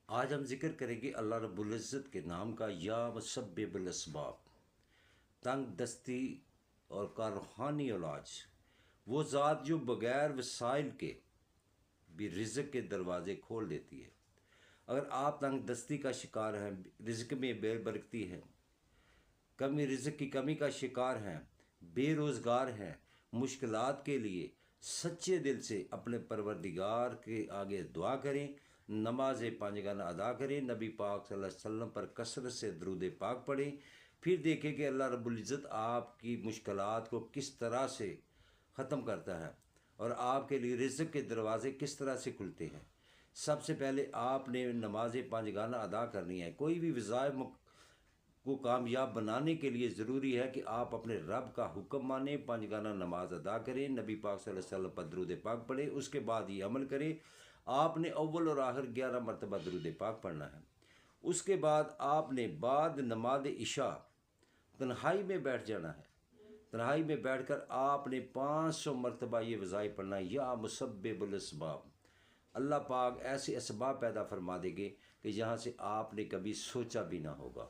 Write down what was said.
آج ہم ذکر کریں گے اللہ رب العزت کے نام کا یا مسبب الاسباب، تنگ دستی اور کا روحانی علاج، وہ ذات جو بغیر وسائل کے بھی رزق کے دروازے کھول دیتی ہے۔ اگر آپ تنگ دستی کا شکار ہیں، رزق میں بے برکتی ہے، رزق کی کمی کا شکار ہیں، بے روزگار ہیں، مشکلات کے لیے سچے دل سے اپنے پروردگار کے آگے دعا کریں، نماز پانچگانہ ادا کریں، نبی پاک صلی اللہ علیہ وسلم پر کثرت سے درود پاک پڑھیں، پھر دیکھیں کہ اللہ رب العزت آپ کی مشکلات کو کس طرح سے ختم کرتا ہے اور آپ کے لیے رزق کے دروازے کس طرح سے کھلتے ہیں۔ سب سے پہلے آپ نے نماز پانچگانہ ادا کرنی ہے۔ کوئی بھی وظائف کو کامیاب بنانے کے لیے ضروری ہے کہ آپ اپنے رب کا حکم مانیں، پانچگانہ نماز ادا کریں، نبی پاک صلی اللہ علیہ وسلم پر درود پاک پڑھیں، اس کے بعد یہ عمل کریں۔ آپ نے اول اور آخر 11 مرتبہ درود پاک پڑھنا ہے۔ اس کے بعد آپ نے بعد نماز عشاء تنہائی میں بیٹھ جانا ہے۔ تنہائی میں بیٹھ کر آپ نے 500 مرتبہ یہ وظائف پڑھنا ہے، یا مسبب الاسباب۔ اللہ پاک ایسے اسباب پیدا فرما دے گے کہ جہاں سے آپ نے کبھی سوچا بھی نہ ہوگا۔